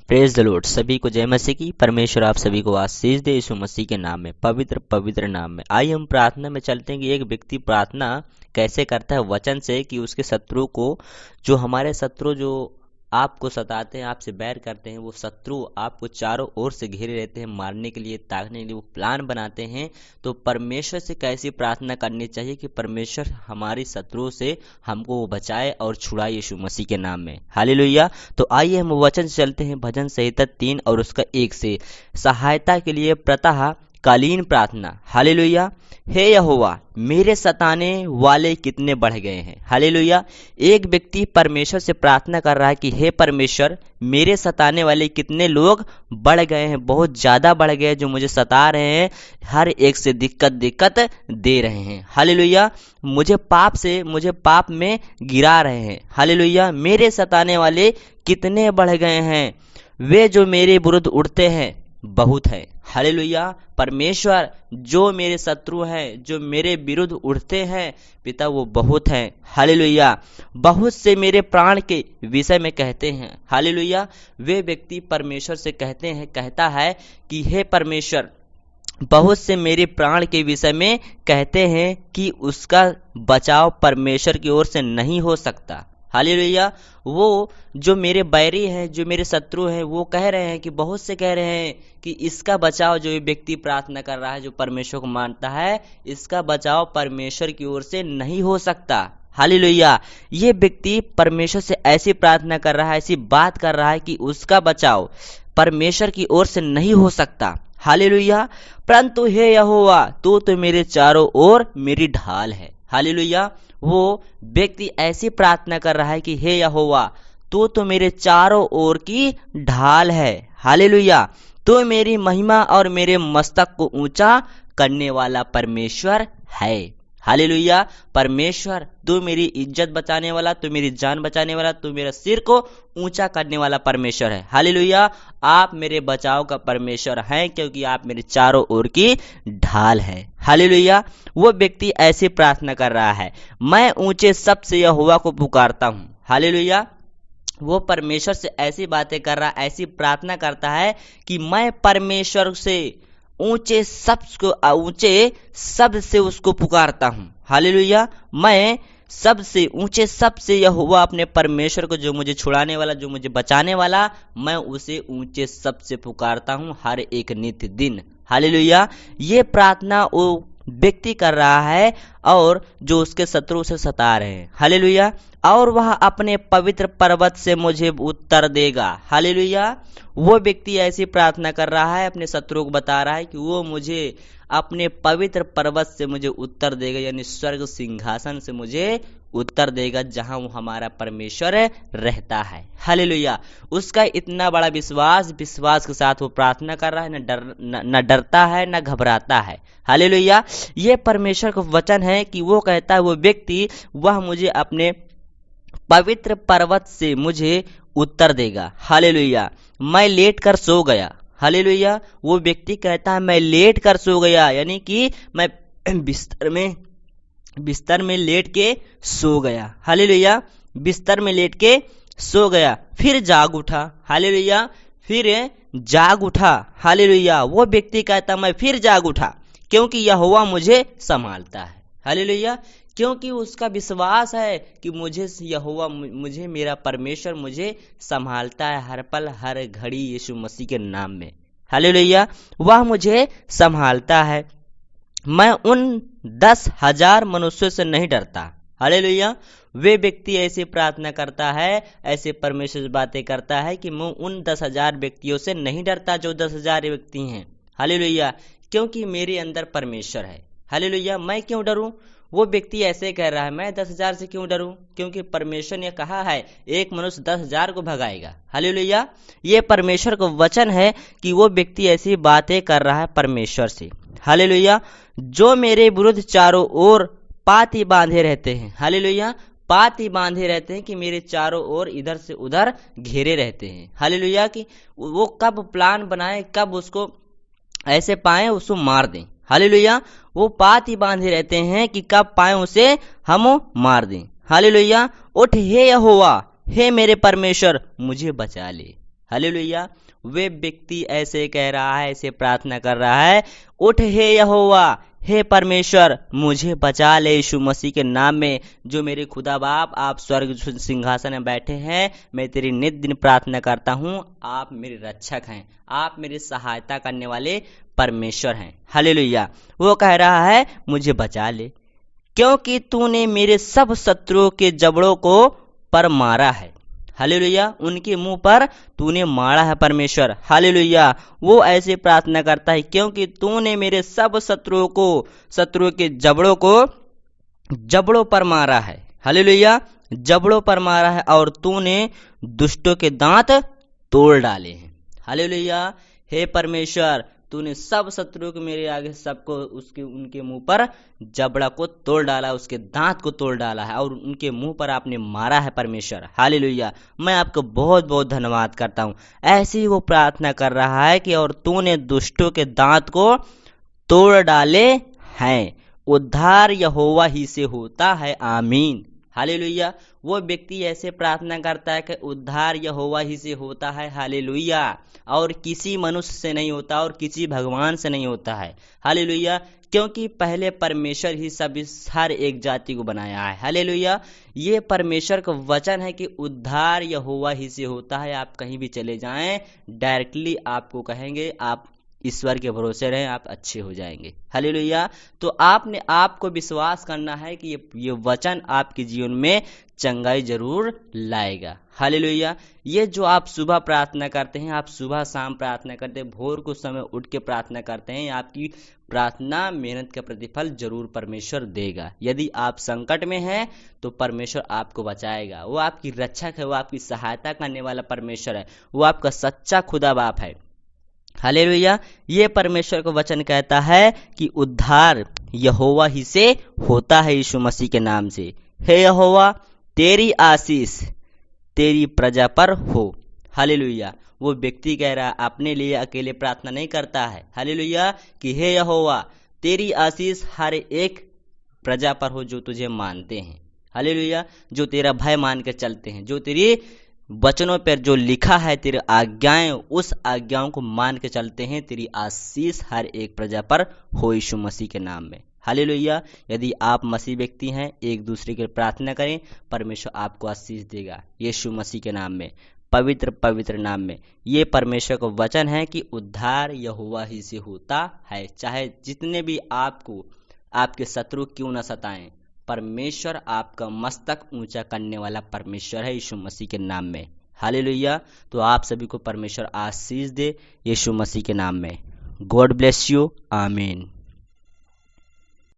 Praise the Lord. सभी को जय मसीह की। परमेश्वर आप सभी को आशीष दे यीशु मसीह के नाम में, पवित्र पवित्र नाम में। आइए हम प्रार्थना में चलते हैं कि एक व्यक्ति प्रार्थना कैसे करता है वचन से, कि उसके शत्रु को, जो हमारे शत्रु जो आपको सताते हैं, आपसे बैर करते हैं, वो शत्रु आपको चारों ओर से घेरे रहते हैं, मारने के लिए, ताकने के लिए वो प्लान बनाते हैं। तो परमेश्वर से कैसी प्रार्थना करनी चाहिए कि परमेश्वर हमारी शत्रुओं से हमको वो बचाए और छुड़ाए यीशु मसीह के नाम में। हालेलुया। तो आइए हम वचन से चलते हैं, भजन संहिता 3 और उसका 1 से। सहायता के लिए प्रातः कालीन प्रार्थना। हालेलुया। हे यहोवा, मेरे सताने वाले कितने बढ़ गए हैं। हालेलुया। एक व्यक्ति परमेश्वर से प्रार्थना कर रहा है कि हे परमेश्वर, मेरे सताने वाले कितने लोग बढ़ गए हैं, बहुत ज़्यादा बढ़ गए, जो मुझे सता रहे हैं, हर एक से दिक्कत दे रहे हैं। हालेलुया। मुझे पाप में गिरा रहे हैं। हालेलुया। मेरे सताने वाले कितने बढ़ गए हैं, वे जो मेरे विरुद्ध उठते हैं बहुत है। हालेलुया। परमेश्वर, जो मेरे शत्रु हैं, जो मेरे विरुद्ध उठते हैं पिता, वो बहुत हैं। हालेलुया। बहुत से मेरे प्राण के विषय में कहते हैं। हालेलुया। वे व्यक्ति परमेश्वर से कहता है कि हे परमेश्वर, बहुत से मेरे प्राण के विषय में कहते हैं कि उसका बचाव परमेश्वर की ओर से नहीं हो सकता। हालेलुया। वो जो मेरे बैरी हैं, जो मेरे शत्रु हैं, वो कह रहे हैं कि बहुत से कह रहे हैं कि इसका बचाव, जो ये व्यक्ति प्रार्थना कर रहा है, जो परमेश्वर को मानता है, इसका बचाव परमेश्वर की ओर से नहीं हो सकता। हालेलुया। ये व्यक्ति परमेश्वर से ऐसी प्रार्थना कर रहा है, ऐसी बात कर रहा है कि उसका बचाव परमेश्वर की ओर से नहीं हो सकता। हालेलुया। परंतु हे यहोवा, तू तो मेरे चारों ओर मेरी ढाल है। हालेलुया। वो व्यक्ति ऐसी प्रार्थना कर रहा है कि हे यहोवा, तू तो मेरे चारों ओर की ढाल है। हालेलुया। तो मेरी महिमा और मेरे मस्तक को ऊंचा करने वाला परमेश्वर है। हालेलुया। परमेश्वर, तू मेरी इज्जत बचाने वाला, तू मेरी जान बचाने वाला, तू मेरा सिर को ऊंचा करने वाला परमेश्वर है। हालेलुया। आप मेरे बचाव का परमेश्वर हैं, क्योंकि आप मेरे चारों ओर की ढाल है। हालेलुया। वो व्यक्ति ऐसी प्रार्थना कर रहा है, मैं ऊंचे शब्द से यहोवा को पुकारता हूँ। हालेलुया। वो परमेश्वर से ऐसी बातें कर रहा है, ऐसी प्रार्थना करता है कि मैं परमेश्वर से ऊंचे शब्द से उसको पुकारता हूँ। हालेलुया। मैं सबसे ऊंचे सबसे यहोवा, अपने परमेश्वर को, जो मुझे छुड़ाने वाला, जो मुझे बचाने वाला, मैं उसे ऊंचे शब्द से पुकारता हूँ हर एक नित्य दिन। हालेलुया। ये प्रार्थना वो व्यक्ति कर रहा है और जो उसके शत्रु से सता रहे हैं। हालेलुया। और वह अपने पवित्र पर्वत से मुझे उत्तर देगा। हालेलुया। वो व्यक्ति ऐसी प्रार्थना कर रहा है, अपने शत्रु को बता रहा है कि वो मुझे अपने पवित्र पर्वत से मुझे उत्तर देगा, यानी स्वर्ग सिंहासन से मुझे उत्तर देगा, जहां वो हमारा परमेश्वर रहता है। हालेलुया। उसका इतना बड़ा विश्वास के साथ वो प्रार्थना कर रहा है, न डरता है, न घबराता है। हालेलुया। ये परमेश्वर का वचन है कि वो कहता है, वो व्यक्ति, वह मुझे अपने पवित्र पर्वत से मुझे उत्तर देगा। हालेलुया। मैं लेट कर सो गया। हालेलुया। वो व्यक्ति कहता है, मैं लेट कर सो गया, यानी कि मैं बिस्तर में लेट के सो गया। हालेलुया। बिस्तर में लेट के सो गया, फिर जाग उठा। हालेलुया। फिर जाग उठा। हालेलुया। वो व्यक्ति कहता, मैं फिर जाग उठा, क्योंकि यहोवा मुझे संभालता है। हालेलुया। क्योंकि उसका विश्वास है कि मुझे मेरा परमेश्वर मुझे संभालता है, हर पल हर घड़ी यीशु मसीह के नाम में। हालेलुया। वह मुझे संभालता है। मैं उन 10,000 मनुष्यों से नहीं डरता। हालेलुया। वे व्यक्ति ऐसी प्रार्थना करता है, ऐसे परमेश्वर से बातें करता है कि मैं उन 10,000 व्यक्तियों से नहीं डरता, जो 10,000 व्यक्ति हैं। हालेलुया। क्योंकि मेरे अंदर परमेश्वर है। हालेलुया। मैं क्यों डरूं? वो व्यक्ति ऐसे कह रहा है, मैं 10,000 से क्यों डरूं? क्योंकि परमेश्वर ने कहा है, एक मनुष्य 10,000 को भगाएगा। हालेलुया। ये परमेश्वर का वचन है कि वो व्यक्ति ऐसी बातें कर रहा है परमेश्वर से। हालेलुया। जो मेरे विरुद्ध चारों ओर पाती बांधे रहते हैं। हालेलुया। पाती बांधे रहते हैं कि मेरे चारों ओर इधर से उधर घेरे रहते हैं। हालेलुया। कि वो कब प्लान बनाए, कब उसको ऐसे पाए, उसको मार दें। हालेलुया। वो पाती बांधे रहते हैं कि कब पाए उसे हम मार दें। हालेलुया। उठ हे यहोवा, हे मेरे परमेश्वर, मुझे बचा ले। हालेलुया। वे व्यक्ति ऐसे कह रहा है, ऐसे प्रार्थना कर रहा है, उठ हे यहोवा, हे परमेश्वर, मुझे बचा ले यीशु मसीह के नाम में। जो मेरे खुदा बाप, आप स्वर्ग सिंहासन में बैठे हैं, मैं तेरी नित दिन प्रार्थना करता हूँ। आप मेरे रक्षक हैं, आप मेरी सहायता करने वाले परमेश्वर हैं। हालेलुया। वो कह रहा है, मुझे बचा ले, क्योंकि तूने मेरे सब शत्रुओं के जबड़ों को पर मारा है। हालेलुया। उनके मुंह पर तूने मारा है परमेश्वर। हालेलुया। वो ऐसे प्रार्थना करता है, क्योंकि तूने मेरे सब शत्रुओं के जबड़ों पर मारा है। हालेलुया। जबड़ों पर मारा है और तूने दुष्टों के दांत तोड़ डाले हैं। हालेलुया। हे परमेश्वर, तूने सब शत्रुओं को मेरे आगे सबको उनके मुंह पर जबड़ा को तोड़ डाला, उसके दांत को तोड़ डाला है और उनके मुंह पर आपने मारा है परमेश्वर। हालेलुया। मैं आपको बहुत बहुत धन्यवाद करता हूँ। ऐसे ही वो प्रार्थना कर रहा है कि और तूने दुष्टों के दांत को तोड़ डाले हैं। उद्धार यहोवा ही से होता है। आमीन। हालेलुया। वो व्यक्ति ऐसे प्रार्थना करता है कि उद्धार यहोवा ही से होता है। हालेलुया। और किसी मनुष्य से नहीं होता और किसी भगवान से नहीं होता है। हालेलुया। क्योंकि पहले परमेश्वर ही हर एक जाति को बनाया है। हालेलुया। ये परमेश्वर का वचन है कि उद्धार यहोवा ही से होता है। आप कहीं भी चले जाएं, डायरेक्टली आपको कहेंगे आप ईश्वर के भरोसे रहें, आप अच्छे हो जाएंगे। हालेलुया। तो आपने आपको विश्वास करना है कि ये वचन आपके जीवन में चंगाई जरूर लाएगा। हालेलुया। ये जो आप सुबह प्रार्थना करते हैं, आप सुबह शाम प्रार्थना करते हैं, भोर को समय उठ के प्रार्थना करते हैं, आपकी प्रार्थना मेहनत का प्रतिफल जरूर परमेश्वर देगा। यदि आप संकट में हैं तो परमेश्वर आपको बचाएगा। वो आपकी रक्षक है, वो आपकी सहायता करने वाला परमेश्वर है, वो आपका सच्चा खुदा बाप है। हालेलुया। ये परमेश्वर का वचन कहता है कि उद्धार यहोवा ही से होता है, यीशु मसीह के नाम से। हे यहोवा, तेरी आशीष तेरी प्रजा पर हो। हालेलुया। वो व्यक्ति कह रहा है, अपने लिए अकेले प्रार्थना नहीं करता है। हालेलुया। कि हे यहोवा, तेरी आशीष हर एक प्रजा पर हो जो तुझे मानते हैं। हालेलुया। जो तेरा भय मान के चलते हैं, जो तेरी वचनों पर जो लिखा है, तेरी आज्ञाएं, उस आज्ञाओं को मान के चलते हैं। तेरी आशीष हर एक प्रजा पर हो यीशु मसीह के नाम में। हालेलुया। यदि आप मसीह व्यक्ति हैं, एक दूसरे के लिए प्रार्थना करें, परमेश्वर आपको आशीष देगा यीशु मसीह के नाम में, पवित्र पवित्र नाम में। ये परमेश्वर का वचन है कि उद्धार यहोवा ही से होता है। चाहे जितने भी आपको आपके शत्रु क्यों न सताएं, परमेश्वर आपका मस्तक ऊंचा करने वाला परमेश्वर है यीशु मसीह के नाम में। हालेलुया। तो आप सभी को परमेश्वर आशीष दे यीशु मसीह के नाम में। God bless you. आमीन।